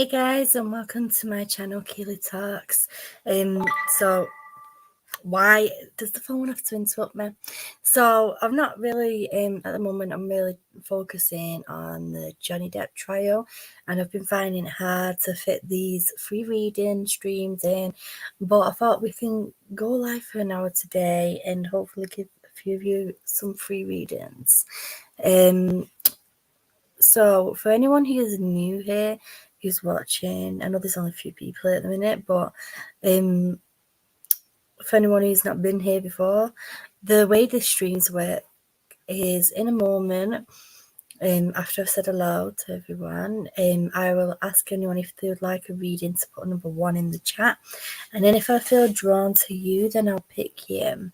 Hey guys, and welcome to my channel, Keeley Talks. So why does the phone have to interrupt me? So I'm not really at the moment. I'm really focusing on the Johnny Depp trial, and I've been finding it hard to fit these free reading streams in. But I thought we can go live for an hour today and hopefully give a few of you some free readings. So for anyone who is new here, who's watching, I know there's only a few people at the minute, but for anyone who's not been here before, the way the streams work is in a moment, after I've said hello to everyone, I will ask anyone if they would like a reading to put number 1 in the chat, and then if I feel drawn to you, then I'll pick you.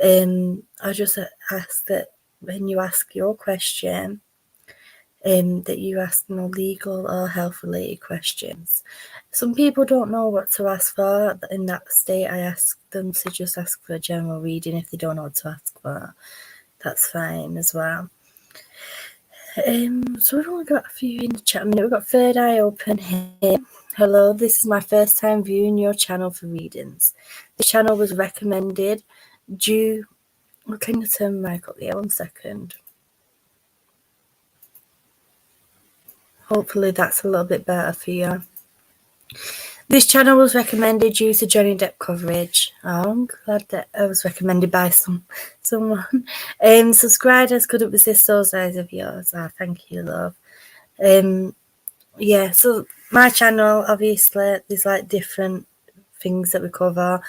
I'll just ask that when you ask your question, that you ask no legal or health related questions. Some people don't know what to ask for. In that state, I ask them to just ask for a general reading. If they don't know what to ask for, that's fine as well. So we've only got a few in the chat. We've got Third Eye Open here. Hello, this is my first time viewing your channel for readings. The channel was recommended due... Can you turn my mic up there? 1 second. Hopefully that's a little bit better for you. This channel was recommended due to Johnny Depp coverage. Oh, I'm glad that I was recommended by someone. Subscribers couldn't resist those eyes of yours. Thank you, love. Yeah, so my channel, obviously, there's like different things that we cover.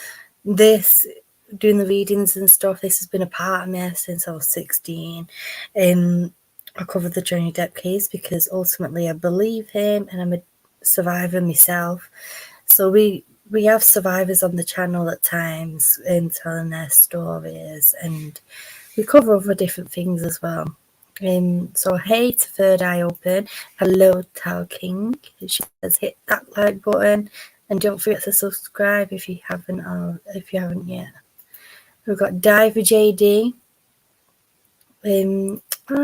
This, doing the readings and stuff, this has been a part of me since I was 16. I covered the Johnny Depp case because ultimately I believe him and I'm a survivor myself. So we have survivors on the channel at times telling their stories, and we cover other different things as well. So hey to Third Eye Open. Hello Talking. She says hit that like button and don't forget to subscribe if you haven't yet. We've got Diver JD.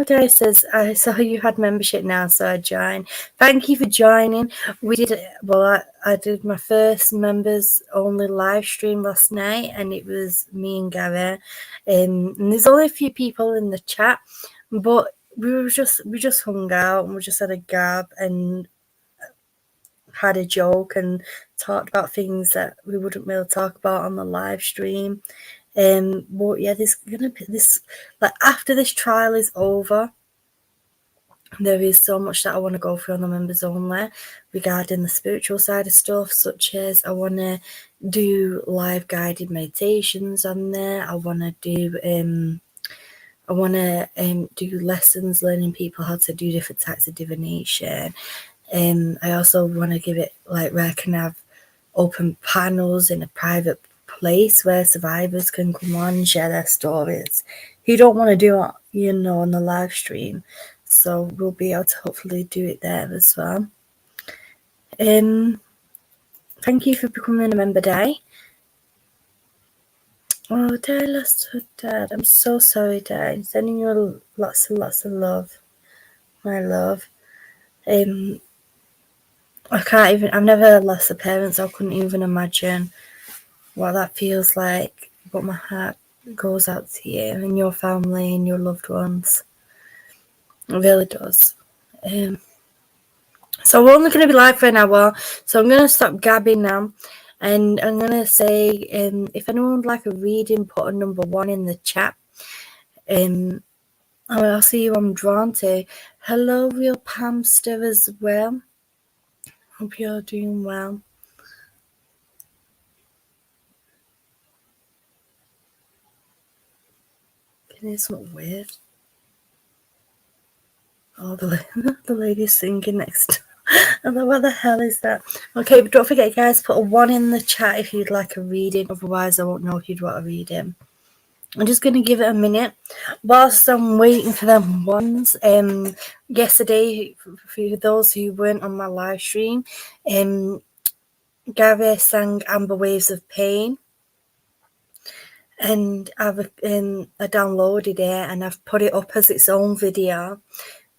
Dave says, I saw you had membership now, so I joined. Thank you for joining. I did my first members only live stream last night, and it was me and Gary. And there's only a few people in the chat, but we just hung out and we just had a gab and had a joke and talked about things that we wouldn't really talk about on the live stream. But yeah, there's gonna be this, like, after this trial is over, there is so much that I want to go through on the members only regarding the spiritual side of stuff, such as I want to do live guided meditations on there. I want to do lessons learning people how to do different types of divination. I also want to give it, like, where I can have open panels in a private place where survivors can come on and share their stories who don't want to do it, on the live stream. So we'll be able to hopefully do it there as well. Thank you for becoming a member, Di. Oh, Di lost her dad. I'm so sorry, Di. I'm sending you lots and lots of love, my love. I've never lost a parent, so I couldn't even imagine what that feels like, but my heart goes out to you and your family and your loved ones. It really does. So we're only going to be live for an hour, so I'm going to stop gabbing now, and I'm going to say, if anyone would like a reading, put a number 1 in the chat. I'll see who I'm drawn to. Hello, Real Pamster, as well. Hope you're doing well. It's not weird. Oh, the lady's singing next. What the hell is that? Okay, but don't forget, guys, put a 1 in the chat if you'd like a reading. Otherwise, I won't know if you'd want a reading. I'm just going to give it a minute whilst I'm waiting for them ones. Yesterday, for those who weren't on my live stream, Gary sang Amber Waves of Pain. And I downloaded it and I've put it up as its own video.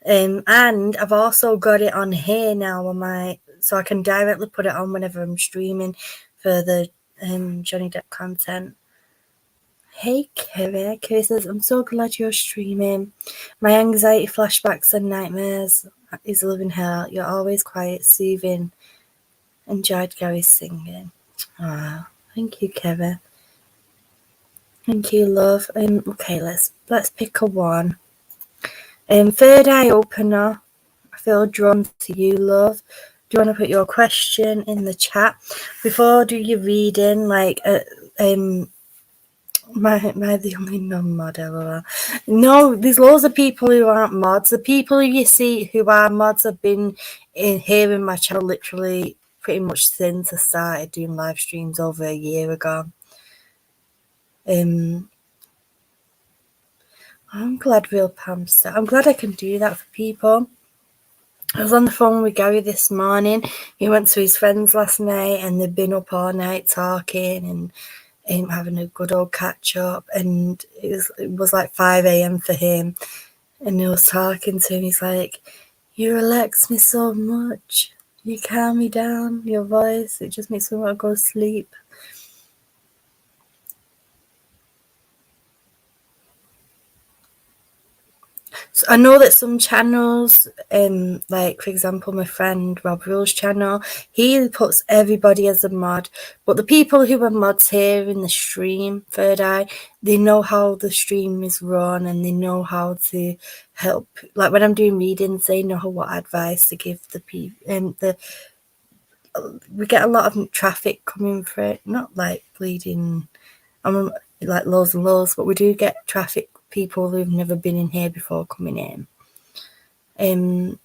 And I've also got it on here now on my so I can directly put it on whenever I'm streaming for the Johnny Depp content. Hey Kerry, Kerry says, I'm so glad you're streaming. My anxiety, flashbacks and nightmares is living hell. You're always quiet, soothing. Enjoyed Gary's singing. Ah, thank you, Kerry. Thank you, love. Okay, let's pick a one. Third eye opener. I feel drawn to you, love. Do you want to put your question in the chat before I do your reading? Like, am I the only non-mod? No, there's loads of people who aren't mods. The people who you see who are mods have been here in my channel literally pretty much since I started doing live streams over a year ago. I'm glad, Real Pamster. I'm glad I can do that for people. I was on the phone with Gary this morning. He went to his friends last night and they've been up all night talking and having a good old catch up. And it was like 5 a.m. for him. And he was talking to him. He's like, you relax me so much. You calm me down. Your voice, it just makes me want to go to sleep. So I know that some channels, like for example, my friend Rob Rule's channel, he puts everybody as a mod. But the people who are mods here in the stream, Third Eye, they know how the stream is run and they know how to help. Like when I'm doing readings, they know what advice to give the people. We get a lot of traffic coming through, not like bleeding, like loads and loads, but we do get traffic. People who've never been in here before coming in.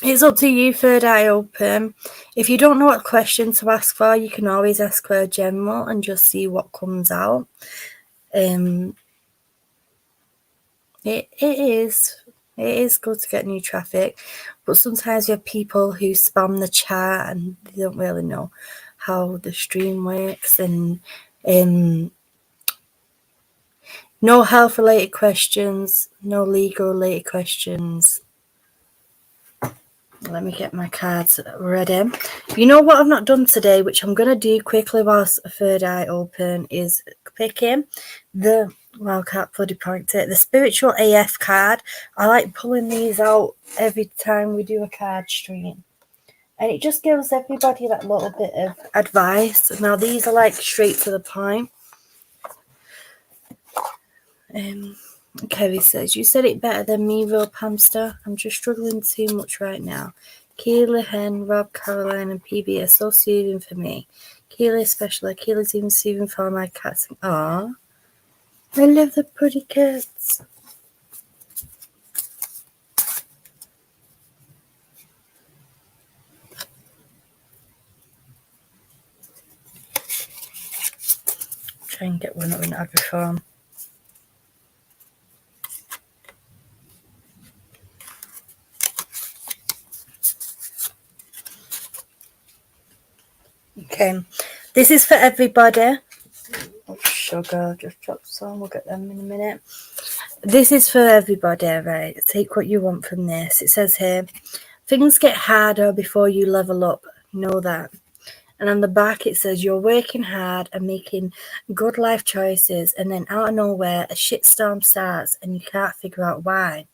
It's up to you, Third Eye Open. If you don't know what question to ask for, you can always ask for a general and just see what comes out. It is good to get new traffic, but sometimes you have people who spam the chat and they don't really know how the stream works. And no health-related questions, no legal-related questions. Let me get my cards ready. You know what I've not done today, which I'm going to do quickly whilst Third Eye Open, is picking the, well, I can't bloody point it, the Spiritual AF card. I like pulling these out every time we do a card stream. And it just gives everybody that little bit of advice. Now, these are like straight to the point. Kerry says, you said it better than me, Real Pamster. I'm just struggling too much right now. Keeley, Hen, Rob, Caroline, and PB are so soothing for me. Keeley especially. Keeley's even soothing for my cats. Aww. I love the pretty cats. Try and get one up in every form. Okay, this is for everybody. Oh, sugar, just dropped some. We'll get them in a minute. This is for everybody, right? Take what you want from this. It says here, things get harder before you level up. Know that. And on the back it says, you're working hard and making good life choices, and then out of nowhere a shitstorm starts and you can't figure out why.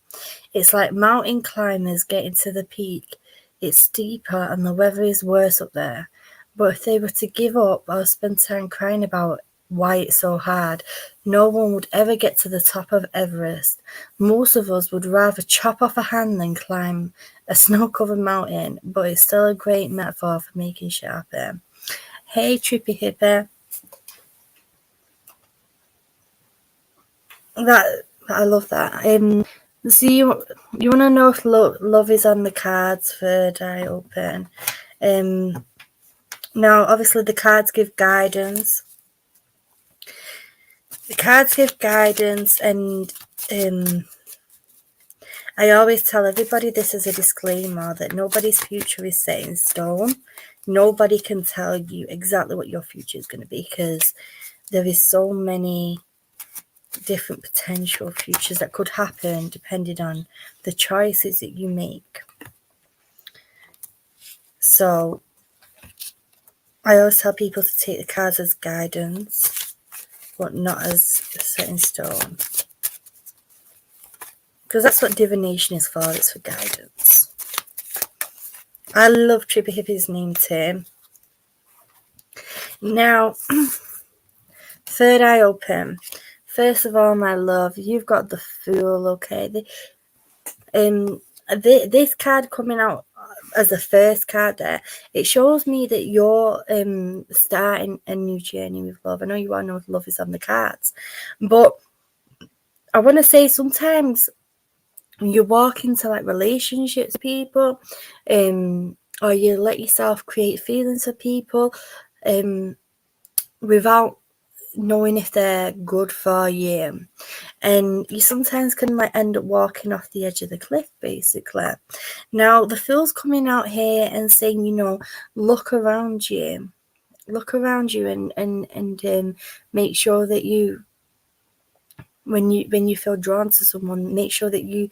It's like mountain climbers getting to the peak. It's steeper and the weather is worse up there. But if they were to give up or spend time crying about why it's so hard, no one would ever get to the top of Everest. Most of us would rather chop off a hand than climb a snow-covered mountain, but it's still a great metaphor for making shit happen. Hey, Trippy Hippie. I love that. So you want to know if love is on the cards for Die Open. Now, obviously, the cards give guidance. The cards give guidance, and I always tell everybody this is a disclaimer that nobody's future is set in stone. Nobody can tell you exactly what your future is going to be, because there is so many different potential futures that could happen depending on the choices that you make. So I always tell people to take the cards as guidance, but not as set in stone. Because that's what divination is for, it's for guidance. I love Trippy Hippie's name too. Now, third eye open. First of all, my love, you've got the Fool, okay? This card coming out as the first card there, it shows me that you're starting a new journey with love. I know you all know love is on the cards, but I want to say sometimes you walk into like relationships with people, or you let yourself create feelings for people without knowing if they're good for you, and you sometimes can like end up walking off the edge of the cliff, basically. Now the Fool's coming out here and saying, you know, look around you and make sure that you, when you feel drawn to someone, make sure that you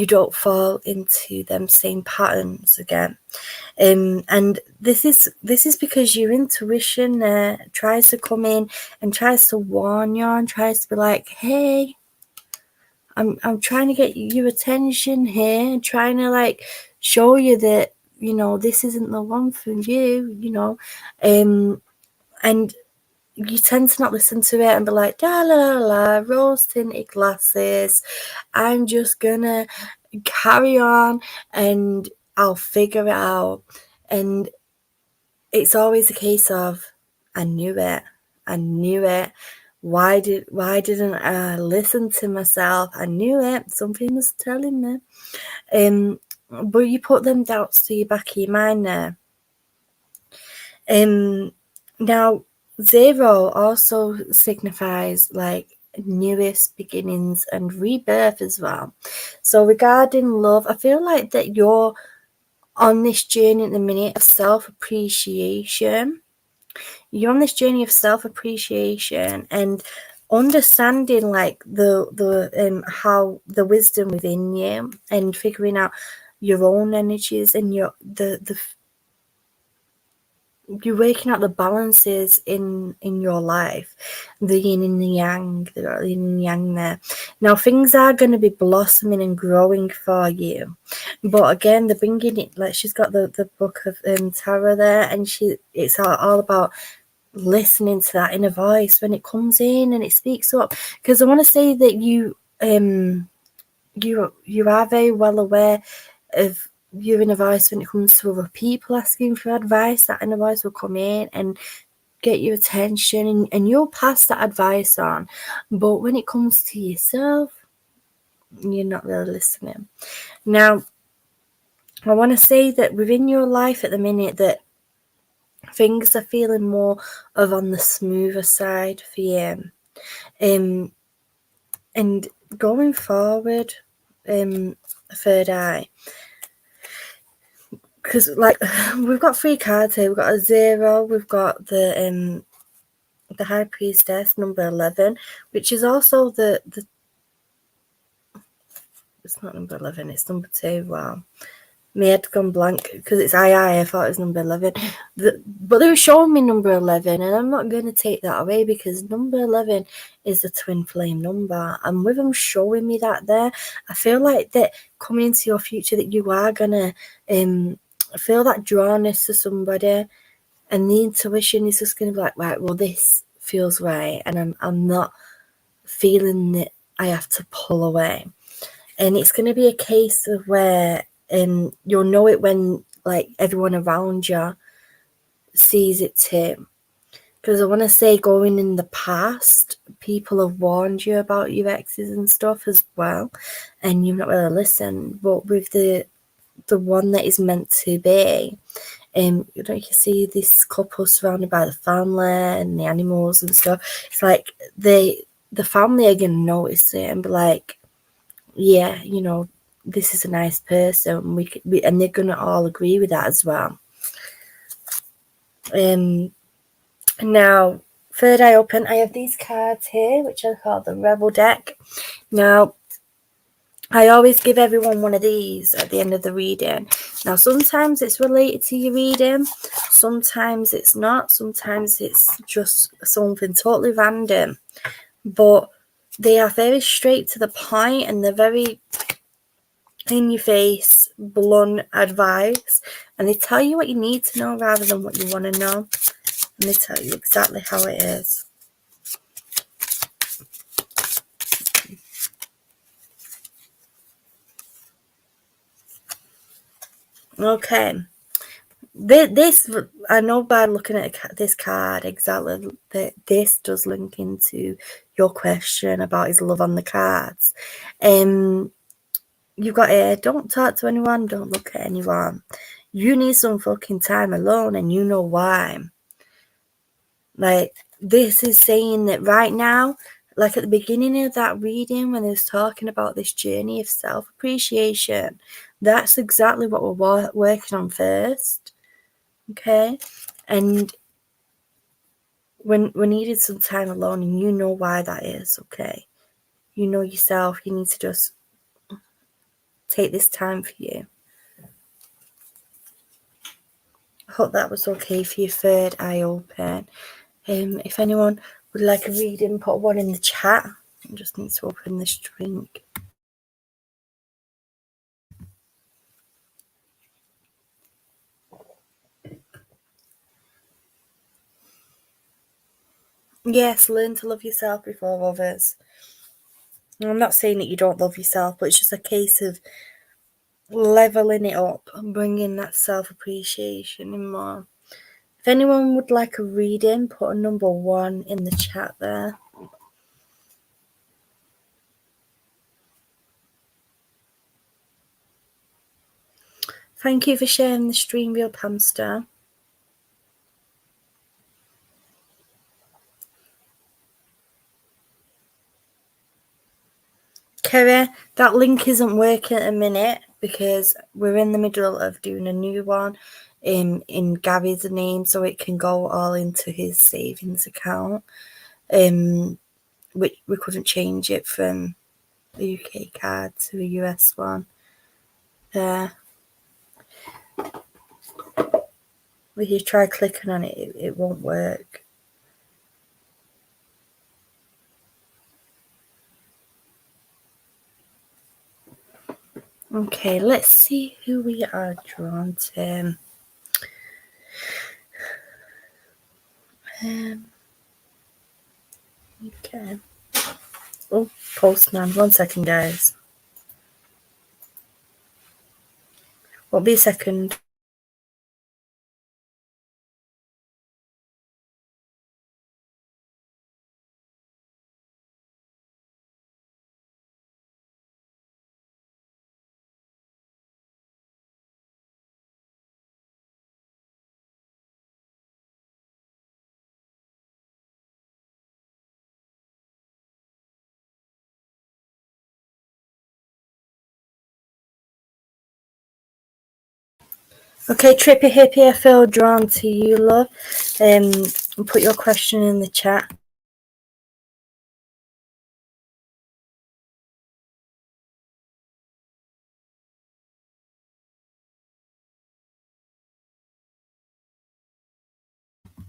don't fall into them same patterns again. And this is because your intuition tries to come in and tries to warn you and tries to be like, hey, I'm trying to get your attention here, and trying to like show you that, you know, this isn't the one for you, you know, and you tend to not listen to it and be like, la la la, rose tinted glasses, I'm just gonna carry on and I'll figure it out. And it's always a case of, I knew it. Why didn't I listen to myself? I knew it. Something was telling me. But you put them doubts to your back of your mind there. Now 0 also signifies like newest beginnings and rebirth as well. So regarding love, I feel like that you're on this journey at the minute of self-appreciation. You're on this journey of self-appreciation and understanding like the how the wisdom within you, and figuring out your own energies and you're waking out the balances in your life, the yin and the yang, the yin and yang there. Now things are going to be blossoming and growing for you, but again, they're bringing it like she's got the book of tarot there, and it's all about listening to that inner voice when it comes in and it speaks up. Because I want to say that you are very well aware of your inner voice when it comes to other people asking for advice. That inner voice will come in and get your attention, and you'll pass that advice on. But when it comes to yourself, you're not really listening. Now, I want to say that within your life at the minute that things are feeling more of on the smoother side for you. And going forward, third eye, because like we've got 3 cards here. We've got a 0, we've got the High Priestess, number 11, which is also the it's not number 11, it's number 2. Wow, my head's gone blank because it's I thought it was number 11. But they were showing me number 11, and I'm not going to take that away because number 11 is a twin flame number. And with them showing me that there, I feel like that coming into your future that you are going to feel that drawness to somebody, and the intuition is just going to be like, right, well, this feels right, and I'm not feeling that I have to pull away. And it's going to be a case of where you'll know it when like everyone around you sees it too. Because I want to say, going in the past, people have warned you about your exes and stuff as well, and you've not really listened. But with the one that is meant to be, you can see this couple surrounded by the family and the animals and stuff. It's like the family are going to notice it and be like, yeah, you know, this is a nice person. We and they're going to all agree with that as well. Now, third eye open, I have these cards here, which I call the Rebel deck. Now, I always give everyone one of these at the end of the reading. Now, sometimes it's related to your reading, sometimes it's not, sometimes it's just something totally random. But they are very straight to the point, and they're very in your face, blunt advice. And they tell you what you need to know rather than what you want to know. And they tell you exactly how it is. Okay. This, I know by looking at this card exactly that this does link into your question about his love on the cards. You've got here, don't talk to anyone, don't look at anyone. You need some fucking time alone, and you know why. Like, this is saying that right now, like at the beginning of that reading, when they was talking about this journey of self-appreciation, that's exactly what we're working on first. Okay? And when we needed some time alone, and you know why that is, okay? You know yourself, you need to just take this time for you. I hope that was okay for your third eye open. If anyone would like a reading, put one in the chat. I just need to open this drink. Yes, learn to love yourself before others. I'm not saying that you don't love yourself, but it's just a case of leveling it up and bringing that self-appreciation in more. If anyone would like a reading, put a number 1 in the chat there. Thank you for sharing the stream, real hamster. Kerry, that link isn't working at a minute because we're in the middle of doing a new one in Gary's name, so it can go all into his savings account. Which we couldn't change it from a UK card to a US one. If you try clicking on it, it won't work. Okay, let's see who we are drawn to. Okay. Oh, postman. 1 second, guys. Won't be a second. Okay, Trippy Hippie, I feel drawn to you, love. Put your question in the chat.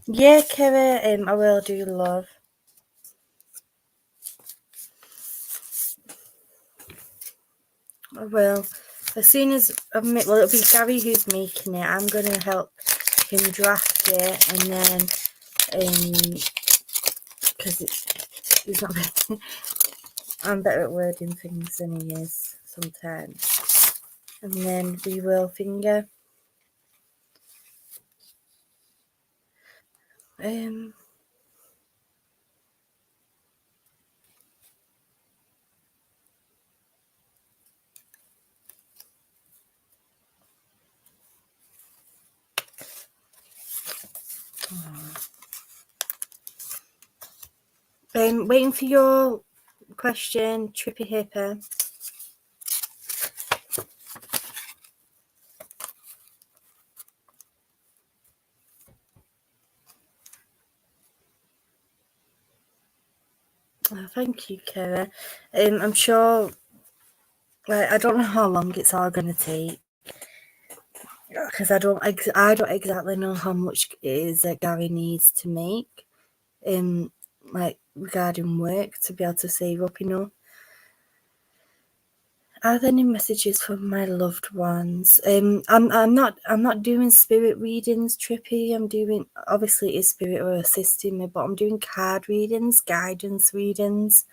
Yeah, Kerry, I will do, love. I will. As soon as well, it'll be Gary who's making it. I'm going to help him draft it, and then because he's not better. I'm better at wording things than he is sometimes. And then we will finger. Waiting for your question, Trippy Hipper. Oh, thank you, Kara. I'm sure Like, I don't know how long it's all gonna take, because I don't exactly know how much it is that Gary needs to make, like regarding work, to be able to save up, you know. Are there any messages from my loved ones? I'm not doing spirit readings, Trippy. I'm doing, obviously it's spirit are assisting me, but I'm doing card readings, guidance readings.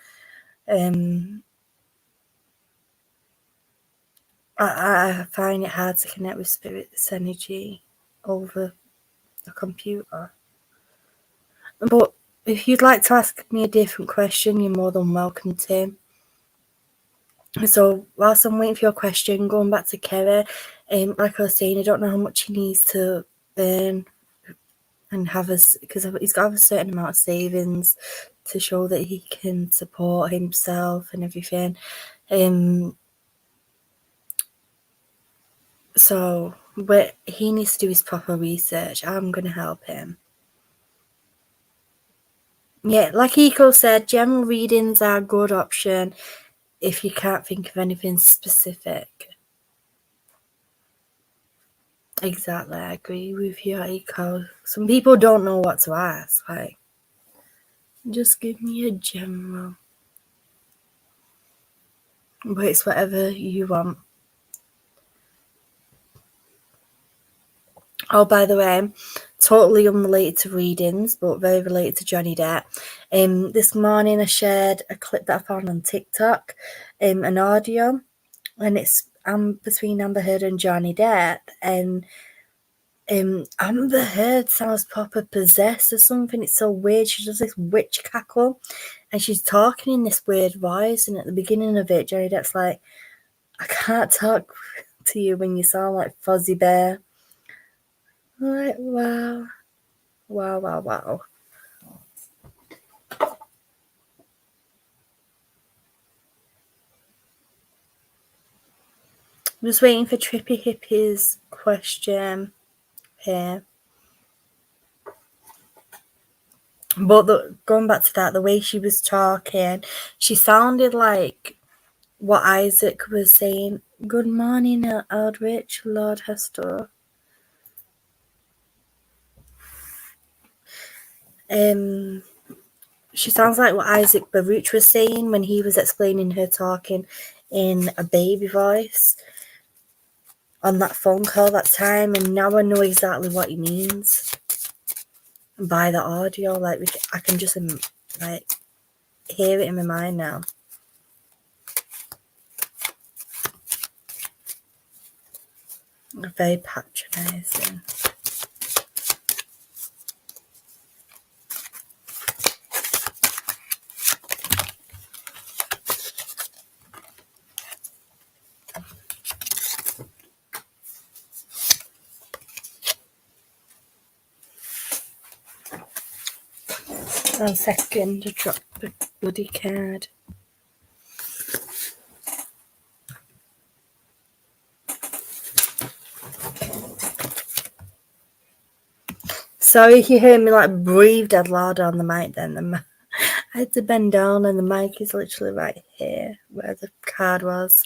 I find it hard to connect with spirit's energy over a computer. But if you'd like to ask me a different question, you're more than welcome to. So whilst I'm waiting for your question, going back to Kerry, like I was saying, I don't know how much he needs to earn and have because he's got to have a certain amount of savings to show that he can support himself and everything. So but he needs to do his proper research. I'm going to help him. Yeah, like Eco said, general readings are a good option if you can't think of anything specific. Exactly, I agree with you, Eco. Some people don't know what to ask. Like, just give me a general. But it's whatever you want. Oh, by the way, totally unrelated to readings, but very related to Johnny Depp. This morning I shared a clip that I found on TikTok, an audio, and it's between Amber Heard and Johnny Depp, and Amber Heard sounds proper possessed or something. It's so weird. She does this witch cackle, and she's talking in this weird voice. And at the beginning of it, Johnny Depp's like, "I can't talk to you when you sound like Fuzzy Bear." I'm like, wow. I'm just waiting for Trippy Hippie's question here. But going back to that, the way she was talking, she sounded like what Isaac was saying. Good morning, Eldritch, Lord Hester. She sounds like what Isaac Baruch was saying when he was explaining her talking in a baby voice on that phone call that time, and now I know exactly what he means by the audio. Like, I can just like hear it in my mind now. Very patronising. One second to drop the bloody card. Sorry if you heard me like breathe dead loud on the mic then. I had to bend down and the mic is literally right here where the card was.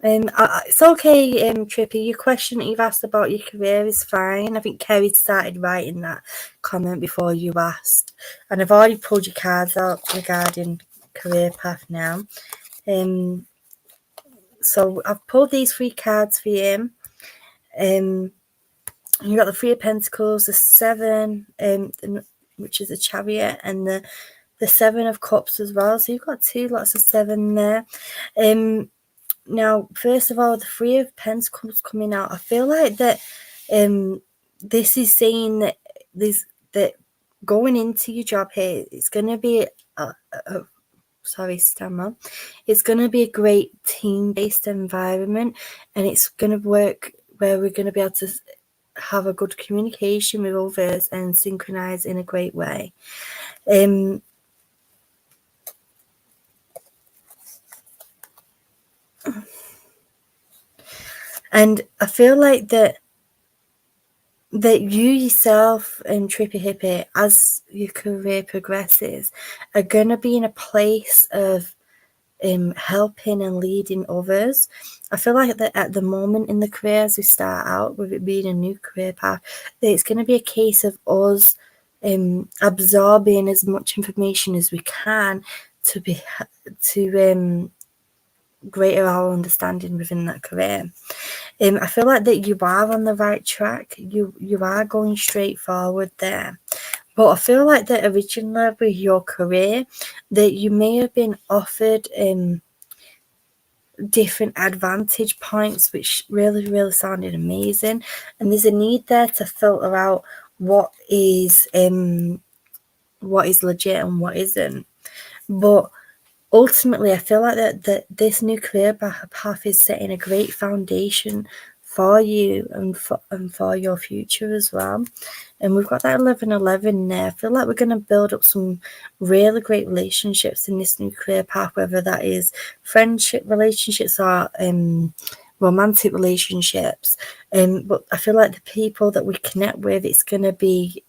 It's okay, Trippy. Your question that you've asked about your career is fine. I think Kerry started writing that comment before you asked. And I've already pulled your cards out regarding career path now. So I've pulled these 3 cards for you. You got the 3 of Pentacles, the 7, which is a Chariot, and the 7 of Cups as well. So you've got 2 lots of 7 there. Now, first of all, the 3 of Pentacles coming out. I feel like that this is saying that that going into your job here, it's going to be it's going to be a great team-based environment, and it's going to work where we're going to be able to have a good communication with others and synchronize in a great way. And I feel like that you yourself and Trippy Hippie, as your career progresses, are going to be in a place of helping and leading others. I feel like that at the moment in the career, as we start out with it being a new career path, that it's going to be a case of us absorbing as much information as we can to greater our understanding within that career. I feel like that you are on the right track. You are going straight forward there. But I feel like that originally with your career, that you may have been offered different advantage points, which really, really sounded amazing. And there's a need there to filter out what is legit and what isn't. But ultimately, I feel like that this new career path is setting a great foundation for you and for your future as well. And we've got that 11-11 there. I feel like we're going to build up some really great relationships in this new career path, whether that is friendship relationships or romantic relationships. But I feel like the people that we connect with, it's going to be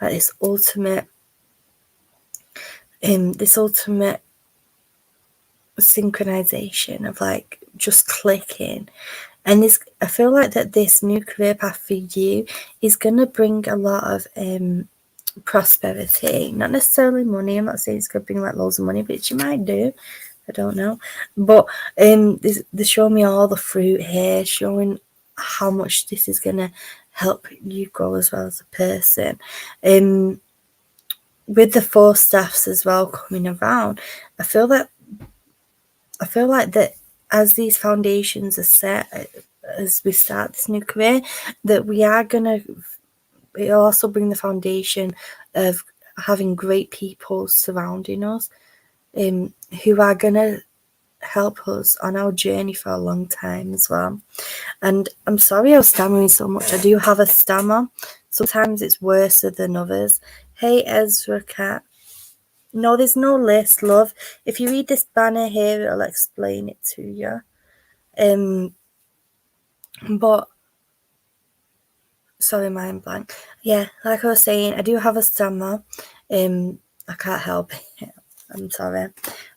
like this ultimate synchronization of like just clicking. And this, I feel like that this new career path for you is going to bring a lot of prosperity, not necessarily money. I'm not saying it's going to bring like loads of money, but you might do. I don't know. But they show me all the fruit here, showing how much this is going to help you grow as well as a person. With the 4 staffs as well coming around, I feel like that as these foundations are set, as we start this new career, that we are gonna, it'll also bring the foundation of having great people surrounding us, who are gonna help us on our journey for a long time as well. And I'm sorry I was stammering so much. I do have a stammer. Sometimes it's worse than others. Hey, Ezra Cat. No, there's no list, love. If you read this banner here, it'll explain it to you. But sorry, mind blank. Yeah, like I was saying, I do have a stammer. I can't help it. I'm sorry.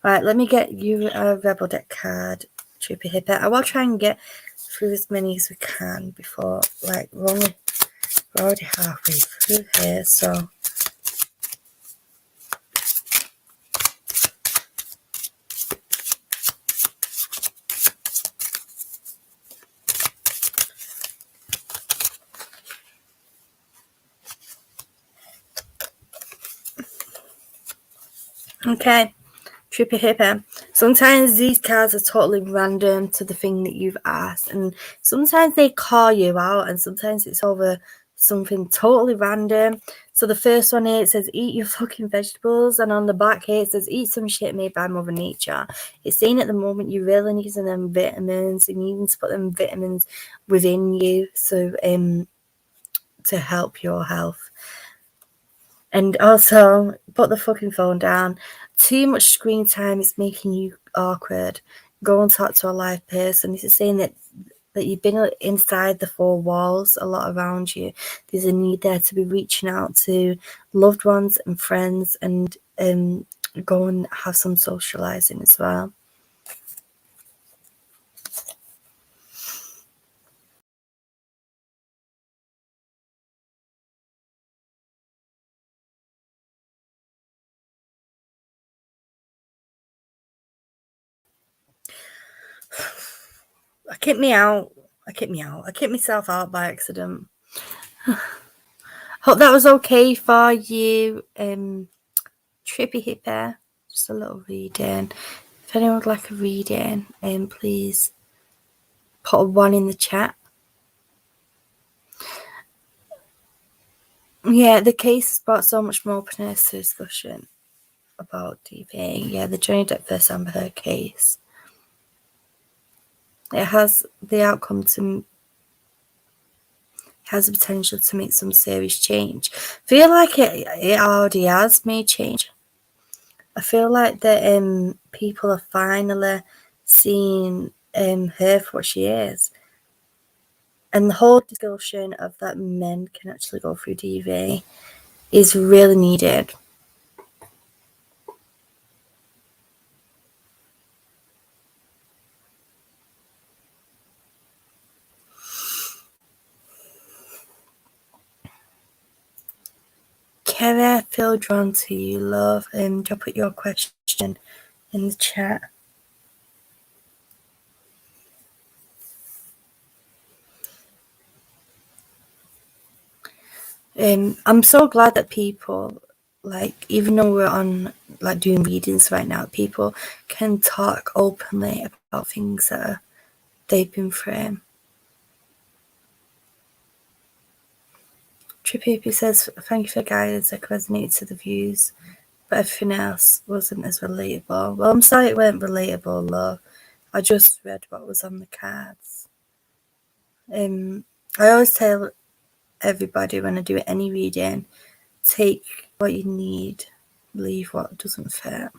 Right, let me get you a Rebel Deck card, Trippy Hippet. I will try and get through as many as we can before, like, we're already halfway through here, so. Okay, Trippy Hippet. Sometimes these cards are totally random to the thing that you've asked, and sometimes they call you out, and sometimes it's over something totally random. So the first one here, it says, eat your fucking vegetables, and on the back here, it says, eat some shit made by Mother Nature. It's saying at the moment you really need some of them vitamins, and you need to put them vitamins within you, so to help your health. And also, put the fucking phone down. Too much screen time is making you awkward. Go and talk to a live person. This is saying that you've been inside the 4 walls a lot around you. There's a need there to be reaching out to loved ones and friends, and go and have some socializing as well. I kicked myself out by accident. Hope that was okay for you, Trippy Hipper. Just a little reading. If anyone would like a reading, please put a 1 in the chat. Yeah, the case has brought so much more openness to discussion about DV. Yeah, the Johnny Depp versus Amber Heard case. It has the outcome to, has the potential to make some serious change. I feel like it already has made change. I feel like that people are finally seeing her for what she is. And the whole discussion of that men can actually go through DV is really needed. Kerry, I feel drawn to you, love. Do you put your question in the chat? I'm so glad that people, like, even though we're on, like, doing readings right now, people can talk openly about things that they've been through. Trippy says, thank you for the guidance, I resonated to the views, but everything else wasn't as relatable. Well, I'm sorry it weren't relatable, love. I just read what was on the cards. I always tell everybody when I do any reading, take what you need, leave what doesn't fit.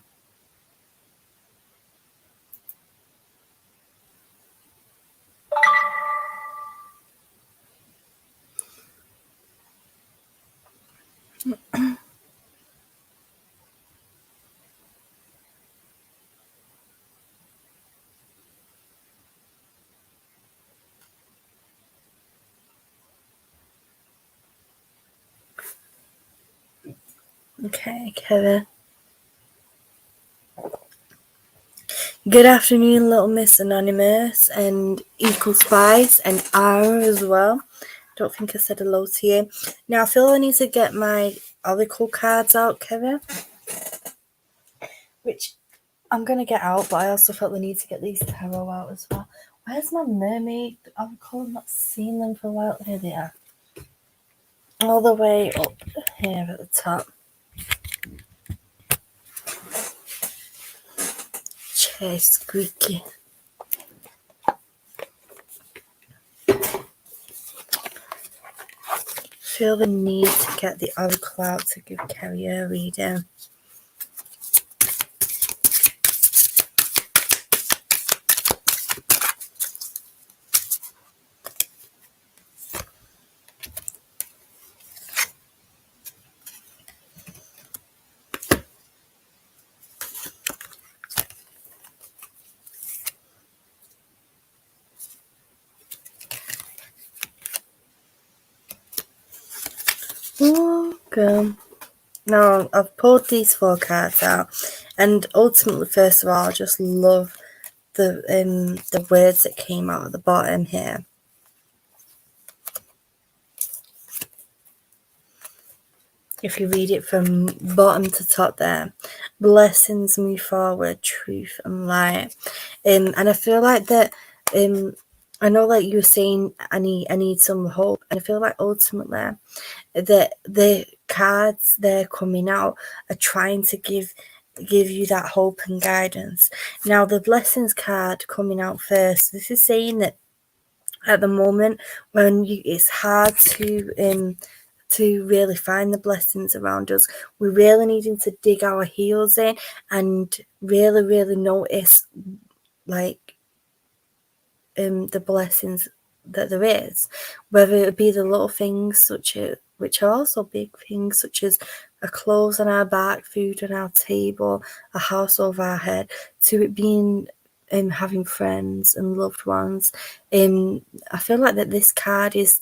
Okay, Kevin. Good afternoon, Little Miss Anonymous and Equal Spice and Ara as well. Don't think I said hello to you. Now, I feel I need to get my oracle cards out, Kevin, which I'm going to get out, but I also felt the need to get these tarot out as well. Where's my mermaid oracle? I've not seen them for a while. Here they are. All the way up here at the top. Chair squeaky. Feel the need to get the oracle out to give Kerry a reading. Okay. Now, I've pulled these 4 cards out, and ultimately, first of all, I just love the words that came out at the bottom here. If you read it from bottom to top there, blessings move forward, truth and light. And I feel like that, I know like you were saying, I need some hope, and I feel like ultimately that the cards they're coming out are trying to give you that hope and guidance. Now, the blessings card coming out first, this is saying that at the moment when it's hard to really find the blessings around us, we're really needing to dig our heels in and really notice like the blessings that there is, whether it be the little things which are also big things, such as a clothes on our back, food on our table, a house over our head, to it being having friends and loved ones. I feel like that this card is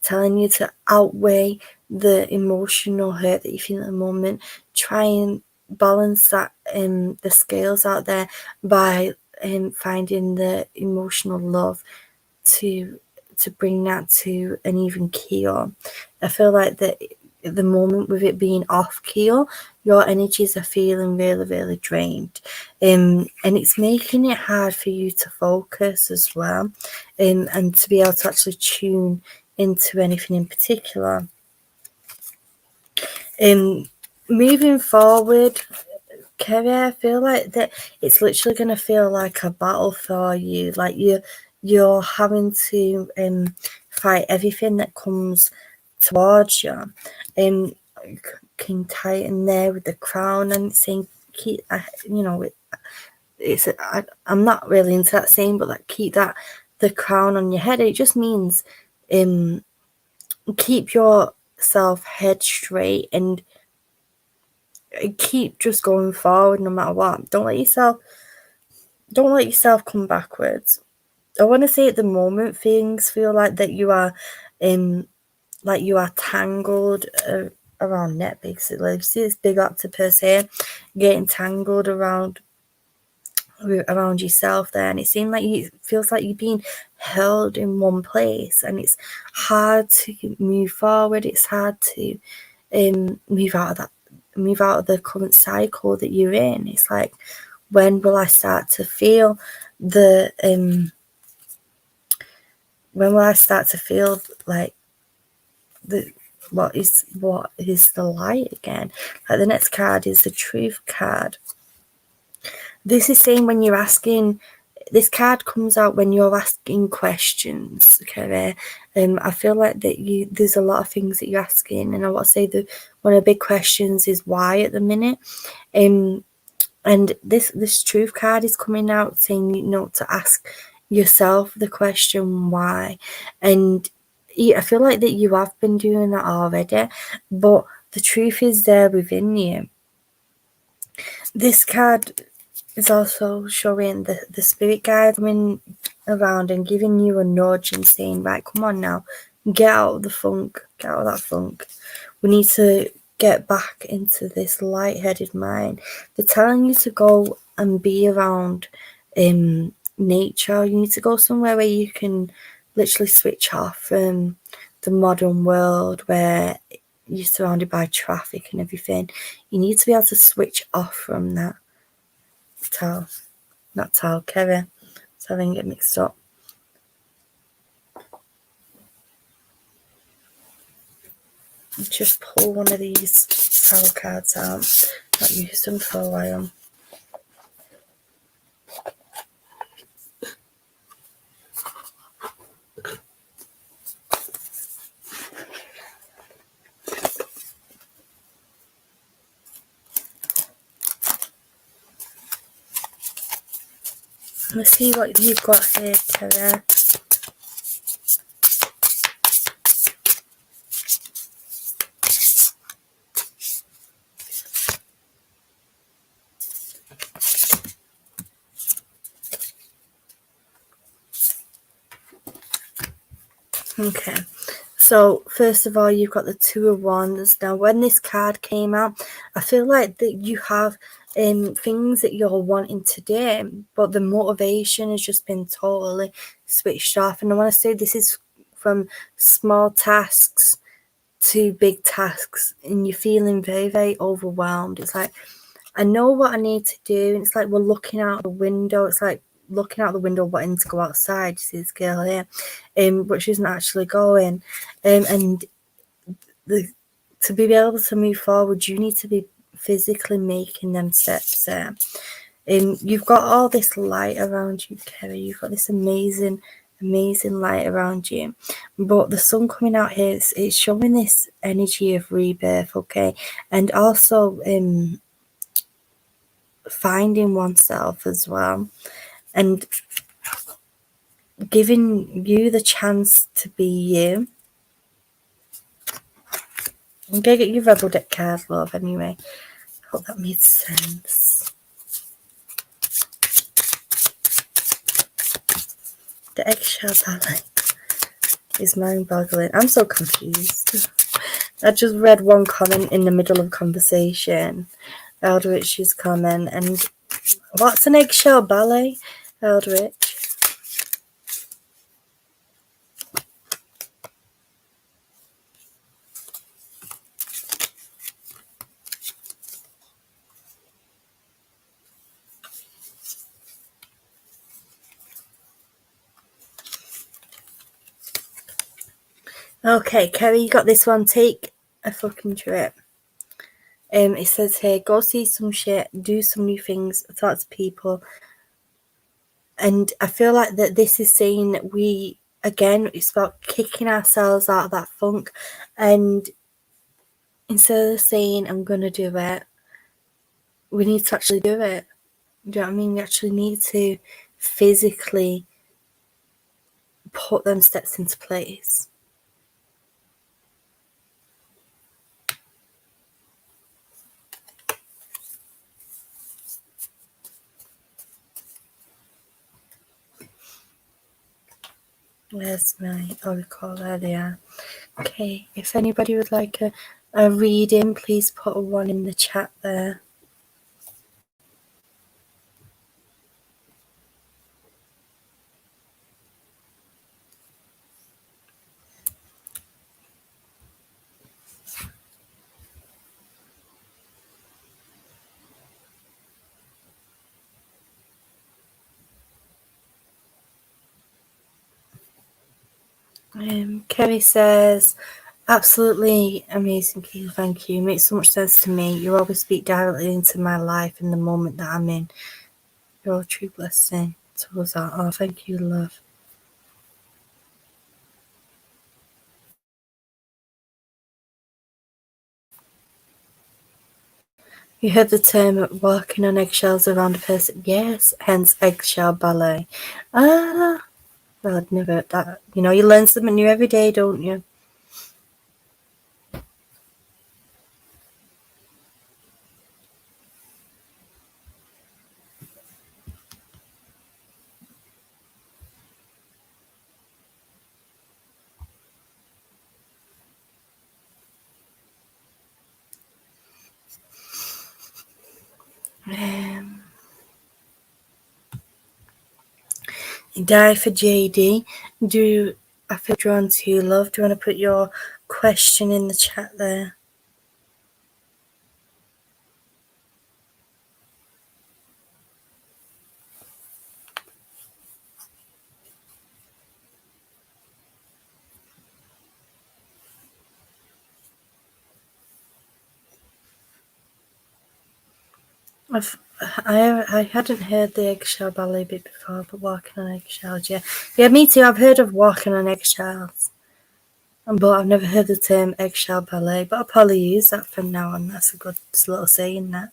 telling you to outweigh the emotional hurt that you feel at the moment. Try and balance that the scales out there by finding the emotional love to bring that to an even keel. I feel like that at the moment, with it being off keel, your energies are feeling really drained, and it's making it hard for you to focus as well, and to be able to actually tune into anything in particular. Moving forward, Kerry, I feel like that it's literally going to feel like a battle for you. Like you're having to fight everything that comes towards you. King Titan there with the crown and saying, keep, I'm not really into that saying, but like keep the crown on your head. It just means keep yourself head straight and keep just going forward no matter what. Don't let yourself come backwards. I want to say at the moment things feel like that you are tangled around neck, basically. You see this big octopus here getting tangled around yourself there, and it seems like it feels like you're being held in one place, and it's hard to move forward. It's hard to move out of the current cycle that you're in. It's like, when will I start to feel the like what is the light again? Like, the next card is the Truth card. This is saying when you're asking, this card comes out when you're asking questions, okay? I feel like that there's a lot of things that you're asking, and I want to say that one of the big questions is why at the minute. And this Truth card is coming out saying, you know, to ask yourself the question why. And I feel like that you have been doing that already, but the truth is there within you. This card is also showing the spirit guide coming around and giving you a nudge and saying, right, come on now, get out of the funk, get out of that funk. We need to get back into this light-headed mind. They're telling you to go and be around nature. You need to go somewhere where you can literally switch off from the modern world where you're surrounded by traffic and everything. You need to be able to switch off from that. Kerry. So I didn't get mixed up. Just pull one of these tarot cards out. Not used them for a while. Let's see what you've got here, Kerry. Okay, so first of all, you've got the Two of Wands. Now, when this card came out, I feel like that you have things that you're wanting to do, but the motivation has just been totally switched off. And I want to say this is from small tasks to big tasks, and you're feeling very, very overwhelmed. It's like, I know what I need to do, and it's like we're looking out the window. It's like looking out the window wanting to go outside. You see this girl here, but she isn't actually going. And to be able to move forward, you need to be physically making them steps there. You've got all this light around you, Kerry. You've got this amazing light around you, but the sun coming out here, it's showing this energy of rebirth, okay? And also finding oneself as well, and giving you the chance to be you. I'm gonna get your Rebel deck card, love, anyway. Hope that made sense. The eggshell ballet is mind-boggling. I'm so confused. I just read one comment in the middle of conversation, Eldritch's comment, and what's an eggshell ballet, Eldritch? Okay, Kerry, you got this one. Take a fucking trip. It says here, go see some shit, do some new things, talk to people. And I feel like that this is saying that it's about kicking ourselves out of that funk. And instead of saying, I'm going to do it, we need to actually do it. Do you know what I mean? We actually need to physically put them steps into place. Where's my oracle? There they are. Okay, if anybody would like a a reading, please put a 1 in the chat there. Kerry says, absolutely amazing, Keely, thank you. It makes so much sense to me. You always speak directly into my life in the moment that I'm in. You're a true blessing to us all. Oh, thank you, love. You heard the term walking on eggshells around a person? Yes, hence eggshell ballet. Ah, well, I'd never heard that. You know, you learn something new every day, don't you? Die for JD. I feel drawn to you, love. Do you want to put your question in the chat there? I hadn't heard the eggshell ballet bit before, but walking on eggshells, yeah. Yeah, me too. I've heard of walking on eggshells, but I've never heard the term eggshell ballet, but I'll probably use that from now on. That's a good little saying, that.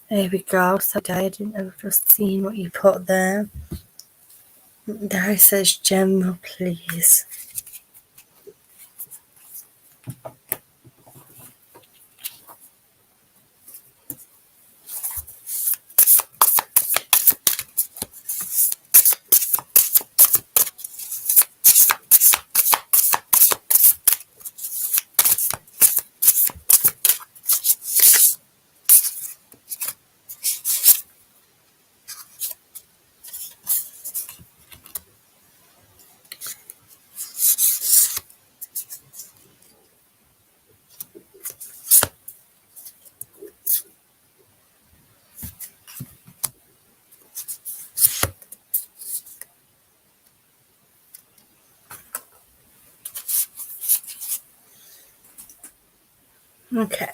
There we go. So I didn't have just seen what you put there. There says Gemma, please. Okay.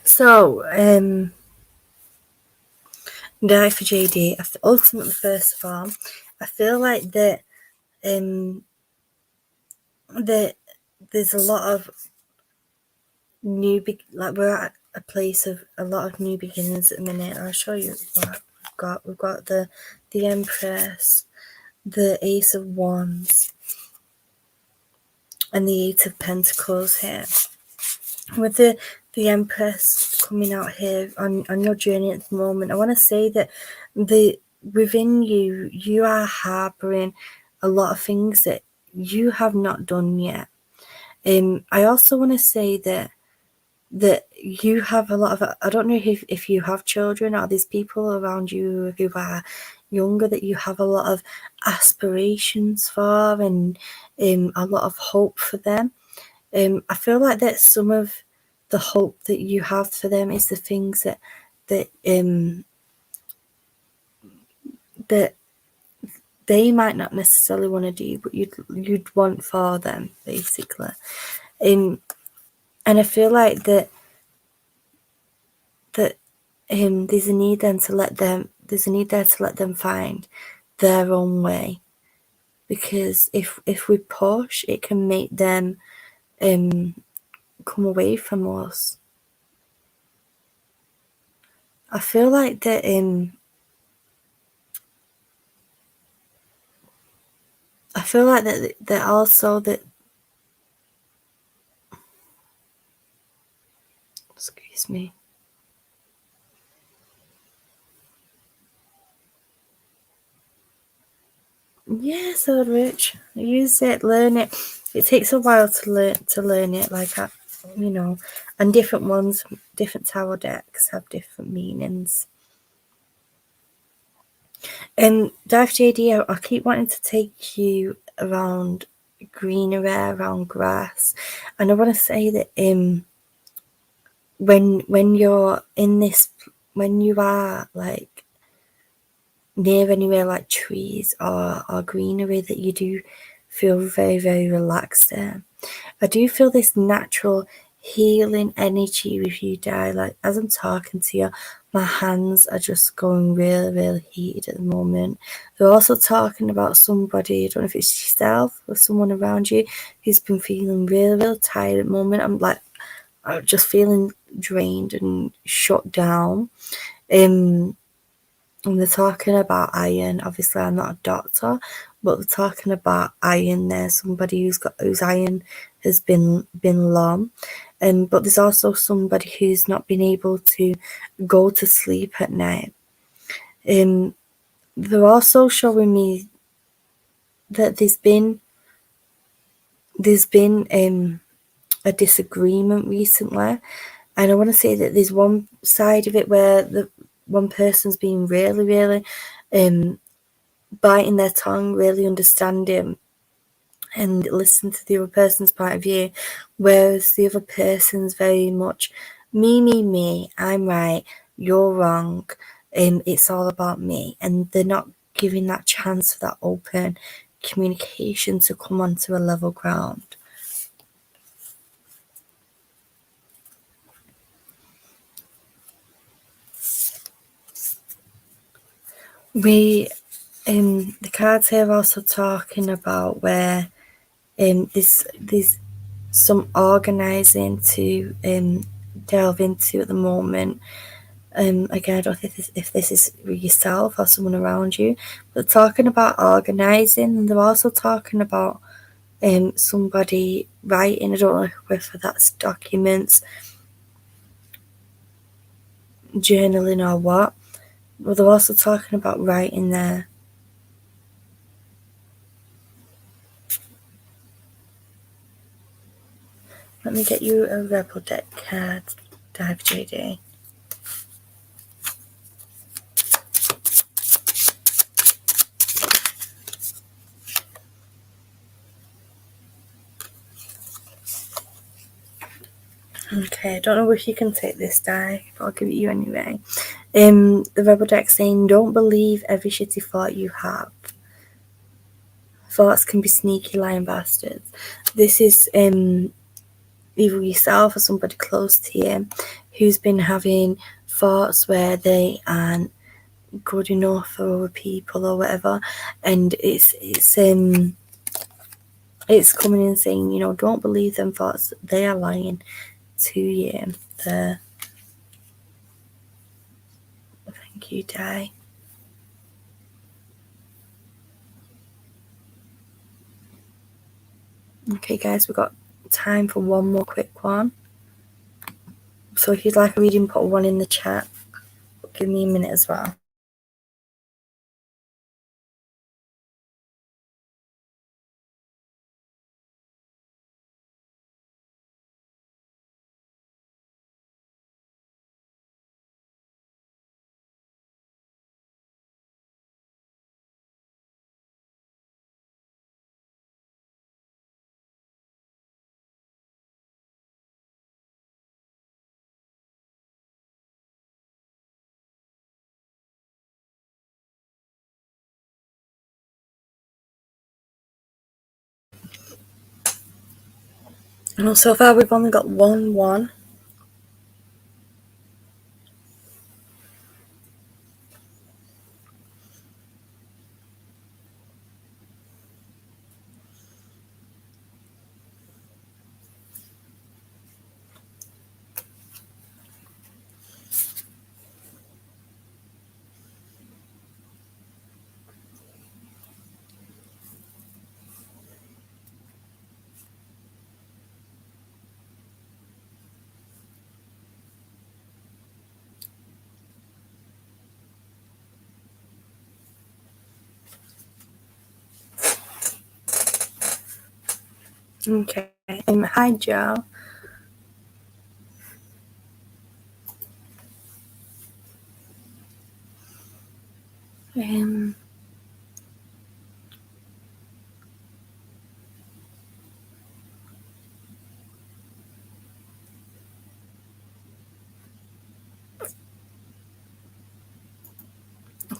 So, die for JD. Ultimately, first of all, I feel like that there's a lot of we're at a place of a lot of new beginnings at the minute. I'll show you what we've got. We've got the Empress, the Ace of Wands, and the Eight of Pentacles here. With the Empress coming out here on your journey at the moment, I want to say that within you are harboring a lot of things that you have not done yet. I also want to say that you have a lot of, I don't know if you have children or there's people around you who are younger that you have a lot of aspirations for, and a lot of hope for them. I feel like that some of the hope that you have for them is the things that they might not necessarily want to do, but you'd want for them, basically. And I feel like that there's a need there to let them find their own way, because if we push, it can make them come away from us. I feel like that that also that, excuse me. Yeah, so rich. Use it, learn it. It takes a while to learn it, like you know, and different ones, different tarot decks have different meanings. And Dive JD, I keep wanting to take you around greenery, around grass, and I want to say that when you're in this, when you are like near anywhere like trees or greenery, that you do feel very, very relaxed there. I do feel this natural healing energy with you, Di. Like as I'm talking to you, my hands are just going really, really heated at the moment. They're also talking about somebody, I don't know if it's yourself or someone around you who's been feeling really, really tired at the moment. I'm just feeling drained and shut down. And they're talking about iron. Obviously, I'm not a doctor, but they're talking about iron there. Somebody whose iron has been low. But there's also somebody who's not been able to go to sleep at night. They're also showing me that there's been a disagreement recently, and I want to say that there's one side of it where the one person's being really, really biting their tongue, really understanding and listen to the other person's point of view, whereas the other person's very much me, I'm right, you're wrong, it's all about me, and they're not giving that chance for that open communication to come onto a level ground. We the cards here are also talking about where there's some organising to delve into at the moment. Again, I don't think if this is yourself or someone around you, but talking about organising, and they're also talking about somebody writing. I don't know whether that's documents, journaling, or what. But they're also talking about writing there. Let me get you a Rebel deck card, Dive JD. Okay, I don't know if you can take this die, but I'll give it you anyway. The Rebel deck saying, don't believe every shitty thought you have. Thoughts can be sneaky, lying bastards. This is either yourself or somebody close to you who's been having thoughts where they aren't good enough for other people or whatever, and it's coming and saying, you know, don't believe them thoughts, they are lying to you. There. Thank you, Di. Okay, guys, we've got time for one more quick one. So if you'd like a reading, put one in the chat. Give me a minute as well. And so far we've only got one. Okay. Hi, Joe.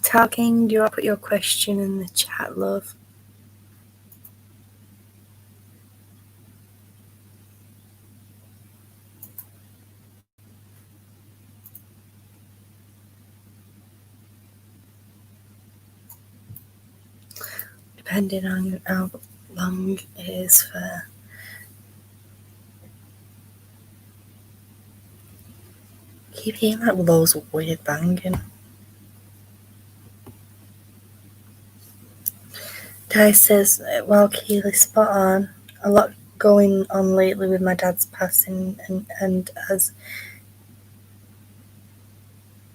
Talking, do you want to put your question in the chat, love? Depending on how long it is for. Keep hearing like loads of weird banging. Di says, well, Keeley, spot on. A lot going on lately with my dad's passing, and as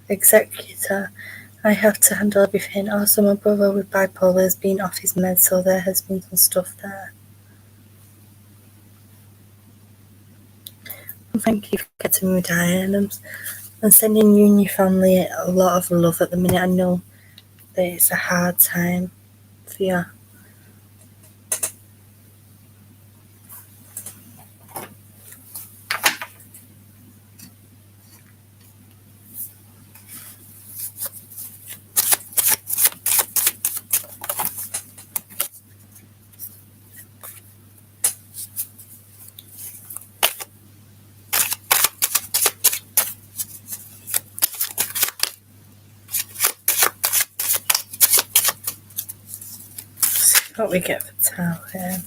executor, I have to handle everything. Also, my brother with bipolar has been off his meds, so there has been some stuff there. Thank you for getting me with Diane. I'm sending you and your family a lot of love at the minute. I know that it's a hard time for you. See what we get for towel here.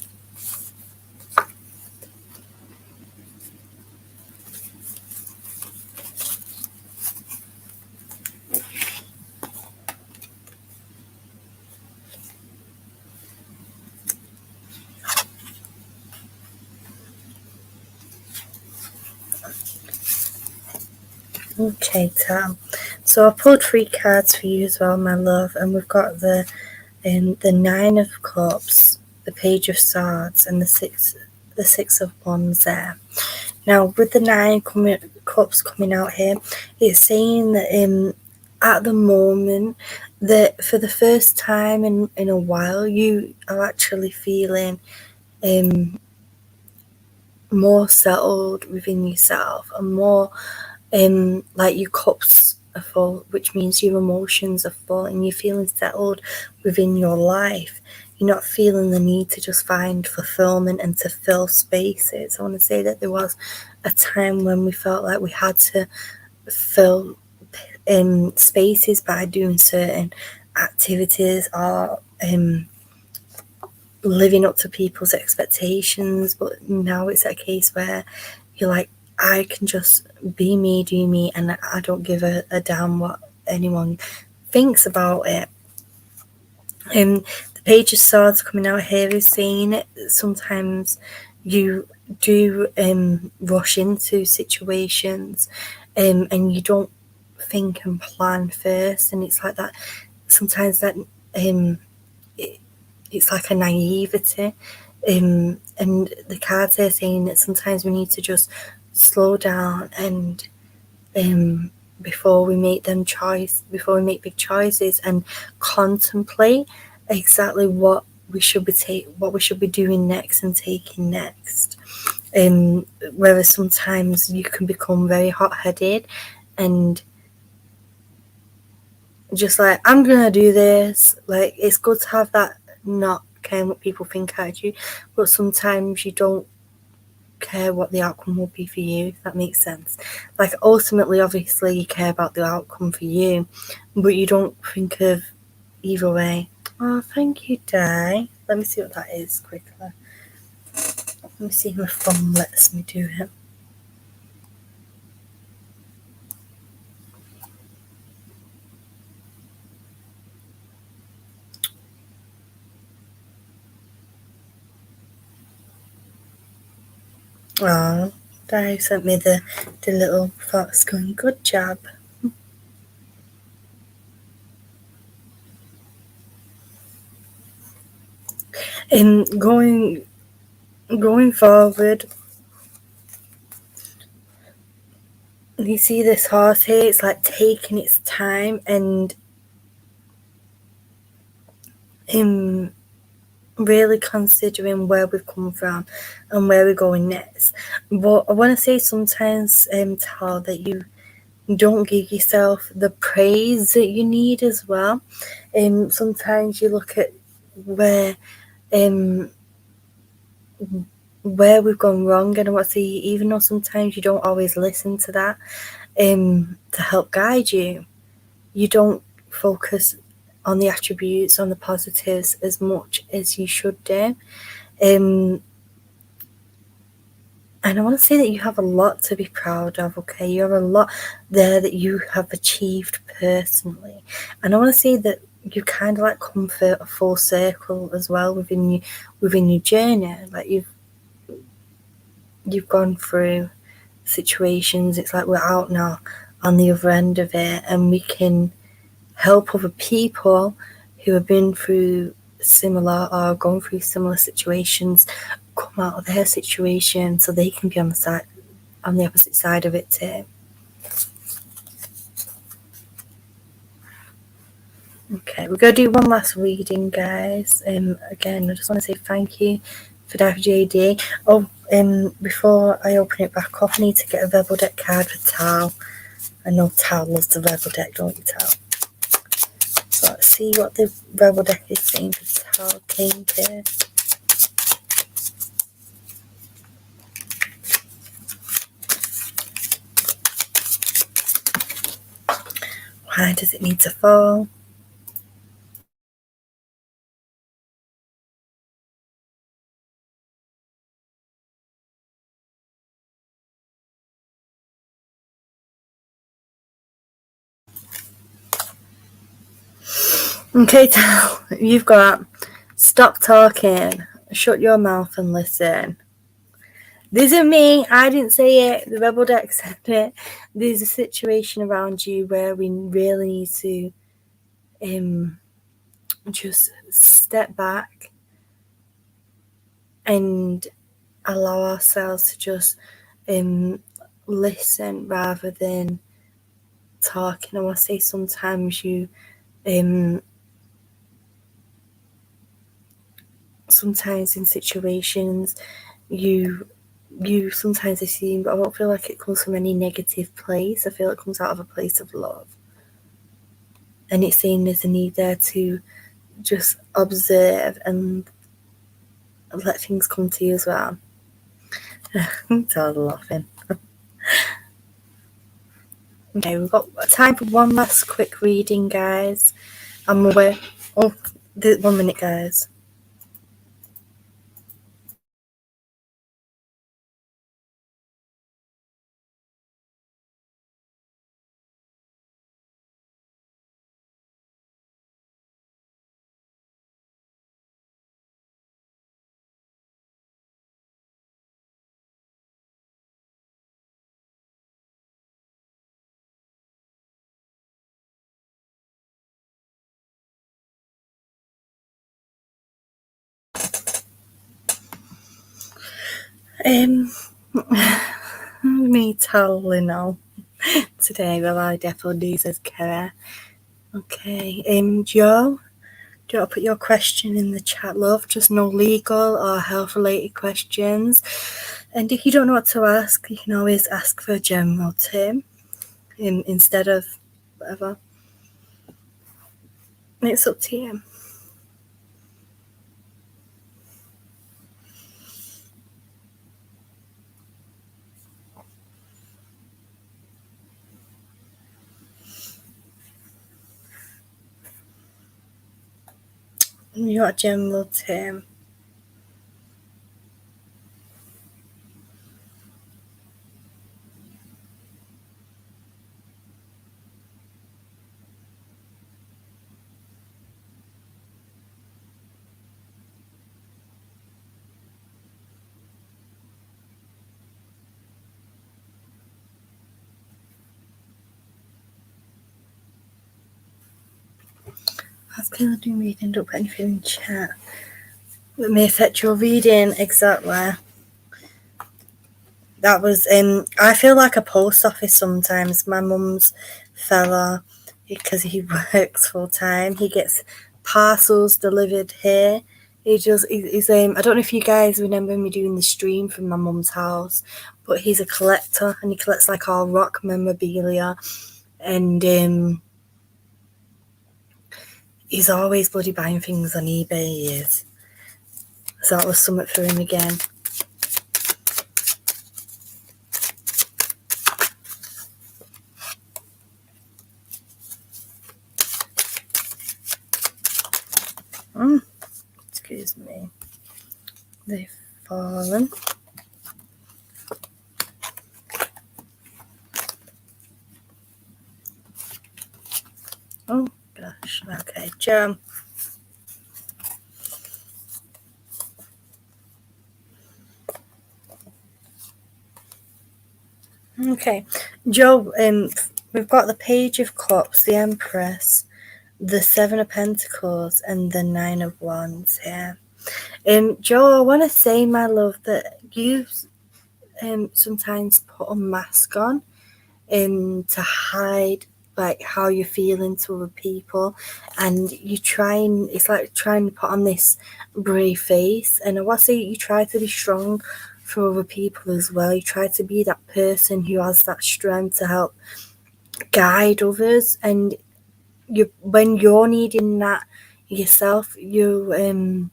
Okay, Tam. So I pulled 3 cards for you as well, my love, and we've got the 9 of Cups, the Page of Swords, and the six of Wands there. Now, with the 9 Cups coming out here, it's saying that at the moment, that for the first time in a while, you are actually feeling more settled within yourself and more like your cups are full, which means your emotions are full and you're feeling settled within your life. You're not feeling the need to just find fulfillment and to fill spaces. I want to say that there was a time when we felt like we had to fill spaces by doing certain activities or living up to people's expectations, but now it's a case where you're like, I can just be me, do me, and I don't give a damn what anyone thinks about it. The Page of Swords coming out here is saying it. Sometimes you do rush into situations and you don't think and plan first, and it's like that. Sometimes that it's like a naivety. And the cards are saying that sometimes we need to just slow down and before we make big choices and contemplate exactly what we should be doing next and taking next. Whereas sometimes you can become very hot-headed and just like, I'm gonna do this. Like, it's good to have that not caring what people think about you, but sometimes you don't care what the outcome will be for you, if that makes sense. Like, ultimately, obviously, you care about the outcome for you, but you don't think of either way. Oh, thank you, Di. Let me see what that is quickly. Let me see if my phone lets me do it. Oh, Di sent me the little thoughts going, good job. Going going forward, you see this horse here, it's like taking its time and really considering where we've come from and where we're going next. But I want to say sometimes, Tal, that you don't give yourself the praise that you need as well. Sometimes you look at where we've gone wrong, and I want to say, even though sometimes you don't always listen to that to help guide you, you don't focus on the attributes, on the positives as much as you should do. And I want to say that you have a lot to be proud of, okay? You have a lot there that you have achieved personally. And I want to say that you kind of like come for a full circle as well within your journey. Like you've gone through situations. It's like we're out now on the other end of it, and we can help other people who have been through similar or going through similar situations come out of their situation so they can be on the opposite side of it too. Okay, we're going to do one last reading, guys. Again, I just want to say thank you for that, JD. Oh, before I open it back up, I need to get a Rebel Deck card for Tal. I know Tal loves the Rebel Deck, don't you, Tal? So let's see what the Rebel Deck is saying for Tal King here. Why does it need to fall? Okay, Tal, you've got stop talking, shut your mouth and listen. This isn't me, I didn't say it, the Rebel Deck said it. There's a situation around you where we really need to just step back and allow ourselves to just listen rather than talking. I want to say sometimes sometimes in situations you sometimes assume, but I don't feel like it comes from any negative place. I feel it comes out of a place of love. And it's saying there's a need there to just observe and let things come to you as well. I'm tired of laughing. Okay, we've got time for one last quick reading, guys. I'm aware. Oh, 1 minute, guys. Me telling now today, well, I definitely says Kara. Okay, Joe, do you want to put your question in the chat, love? Just no legal or health related questions. And if you don't know what to ask, you can always ask for a general term instead of whatever. It's up to you. You got a general term. I was going to do reading, don't put anything in chat. It may affect your reading, exactly. That was, I feel like a post office sometimes. My mum's fella, because he works full time, he gets parcels delivered here. He's I don't know if you guys remember me doing the stream from my mum's house, but he's a collector and he collects like all rock memorabilia, and he's always bloody buying things on eBay, he is. So that was something for him again. Excuse me. They've fallen. Oh gosh, okay, Joe. Okay, Joe, we've got the Page of Cups, the Empress, the Seven of Pentacles, and the Nine of Wands here. Joe, I want to say, my love, that you sometimes put a mask on to hide like how you're feeling to other people, and it's like trying to put on this brave face. And I want to say you try to be strong for other people as well. You try to be that person who has that strength to help guide others, and when you're needing that yourself, you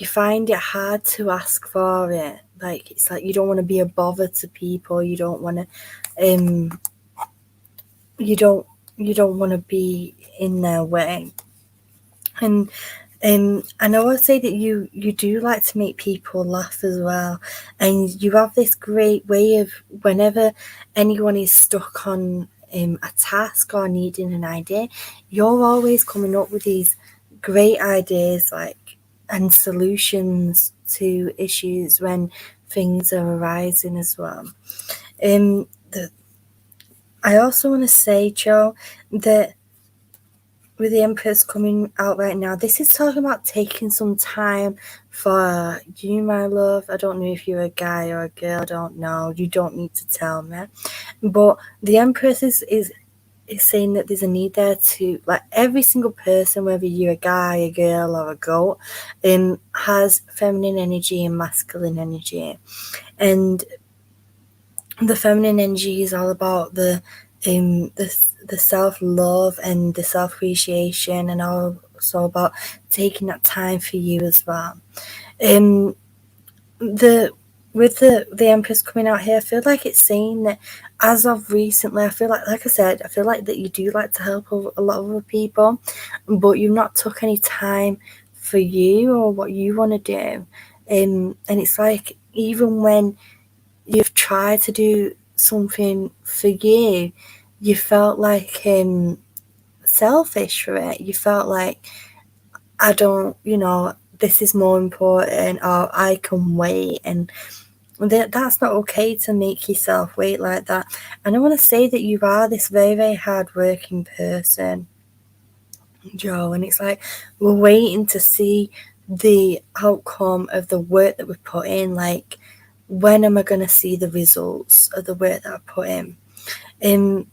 find it hard to ask for it. Like, it's like you don't want to be a bother to people. You don't want to you don't want to be in their way. And I would say that you do like to make people laugh as well, and you have this great way of, whenever anyone is stuck on a task or needing an idea, you're always coming up with these great ideas, like, and solutions to issues when things are arising as well. I also want to say, Joe, that with the Empress coming out right now, this is talking about taking some time for you, my love. I don't know if you're a guy or a girl, I don't know. You don't need to tell me. But the Empress is saying that there's a need there to, like, every single person, whether you're a guy, a girl, or a goat, has feminine energy and masculine energy. And the feminine energy is all about the self-love and the self-appreciation, and also about taking that time for you as well. With the Empress coming out here, I feel like it's saying that as of recently, I feel like I said, I feel like that you do like to help a lot of other people, but you've not took any time for you or what you want to do. And it's like, even when you've tried to do something for you, you felt like selfish for it. You felt like, I don't, this is more important, or I can wait. And that's not okay to make yourself wait like that. And I want to say that you are this very, very hard-working person, Joe, and it's like, we're waiting to see the outcome of the work that we've put in. Like, when am I going to see the results of the work that I put in? And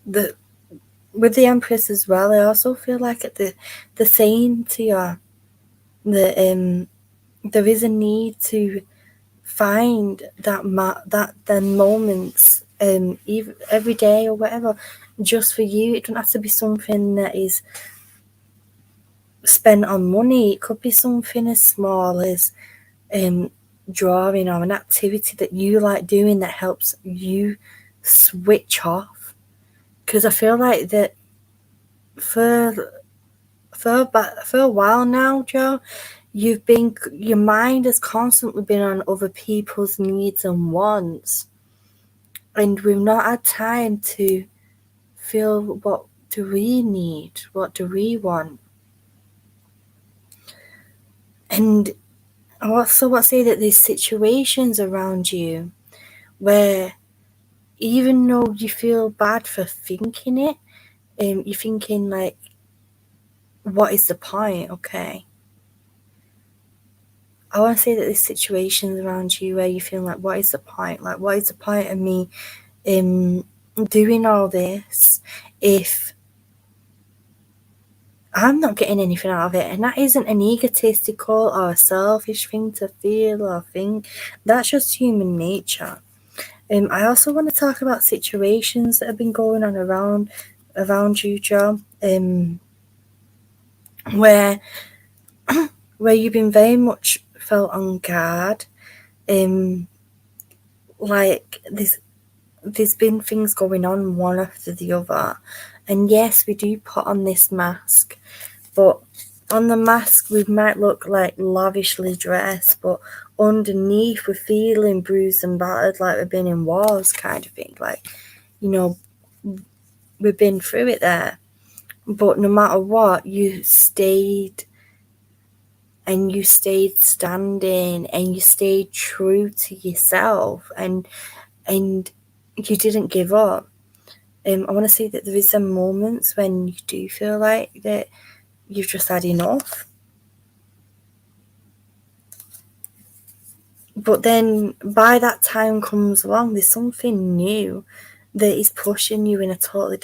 with the Empress as well, I also feel like the saying to you that there is a need to find that the moments, even every day or whatever, just for you. It doesn't have to be something that is spent on money. It could be something as small as drawing, or an activity that you like doing that helps you switch off. Because I feel like that for a while now, Joe, your mind has constantly been on other people's needs and wants, and we've not had time to feel, what do we need, what do we want. And I also want to say that there's situations around you where, even though you feel bad for thinking it, you're thinking like, what is the point? Okay. I want to say that there's situations around you where you feel like, what is the point? Like, what is the point of me doing all this if I'm not getting anything out of it? And that isn't an egotistical or a selfish thing to feel or think. That's just human nature. I also want to talk about situations that have been going on around you, Joe, where you've been very much felt on guard. Like there's been things going on one after the other, and yes, we do put on this mask, but on the mask we might look like lavishly dressed, but underneath we're feeling bruised and battered, like we've been in wars, kind of thing. Like, you know, we've been through it there, but no matter what, you stayed, and you stayed standing, and you stayed true to yourself, and you didn't give up. I want to say that there is some moments when you do feel like that you've just had enough. But then by that time comes along, there's something new that is pushing you in a totally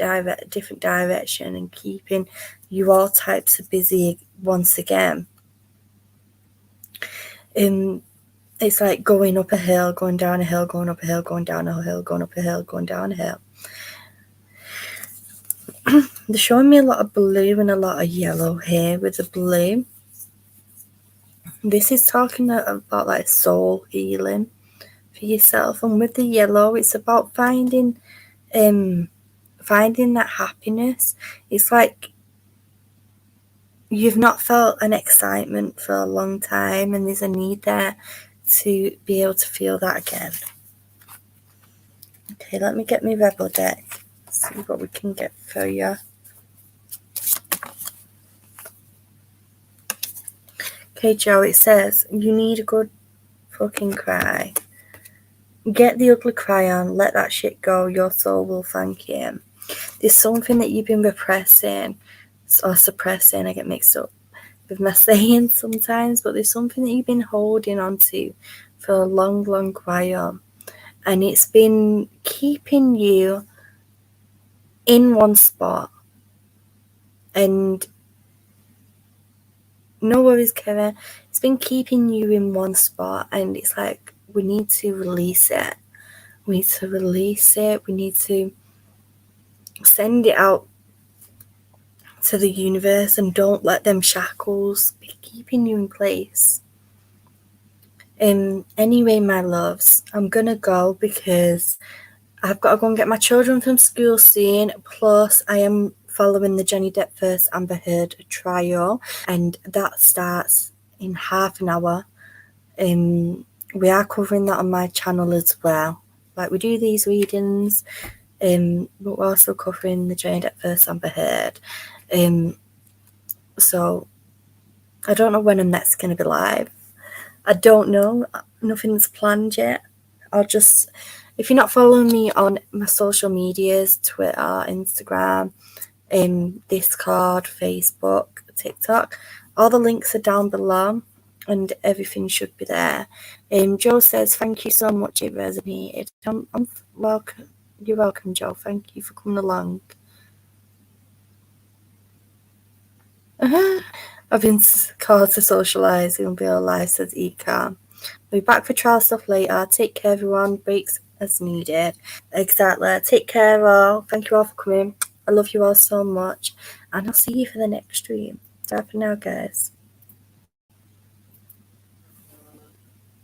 different direction and keeping you all types of busy once again. It's like going up a hill, going down a hill, going up a hill, going down a hill, going up a hill, going down a hill. They're showing me a lot of blue and a lot of yellow here with the blue. This is talking about like soul healing for yourself, and with the yellow, it's about finding that happiness. It's like you've not felt an excitement for a long time, and there's a need there to be able to feel that again. Okay, let me get my Rebel deck, see what we can get for you. Okay, Joe, it says, you need a good fucking cry. Get the ugly cry on, let that shit go, your soul will thank you. There's something that you've been repressing or suppressing, I get mixed up with my saying sometimes, but there's something that you've been holding on to for a long, long while, and it's been keeping you in one spot. And no worries, Kevin, it's been keeping you in one spot, and it's like we need to release it. We need to release it. We need to send it out to the universe, and don't let them shackles be keeping you in place. Anyway, my loves, I'm gonna go because I've got to go and get my children from school soon. Plus, I am following the Johnny Depp vs Amber Heard trial, and that starts in half an hour. We are covering that on my channel as well. Like, we do these readings, but we're also covering the Johnny Depp vs Amber Heard. So I don't know when I'm next going to be live. I don't know. Nothing's planned yet. I'll just, if you're not following me on my social medias, Twitter, Instagram, Discord, Facebook, TikTok, all the links are down below, and everything should be there. Joe says, thank you so much, it resonated. I'm welcome. You're welcome, Joe. Thank you for coming along. I've been called to socialise in real life, says Econ. We'll be back for trial stuff later. Take care, everyone. Breaks as needed. Exactly. Take care, all. Thank you all for coming. I love you all so much. And I'll see you for the next stream. Bye for now, guys.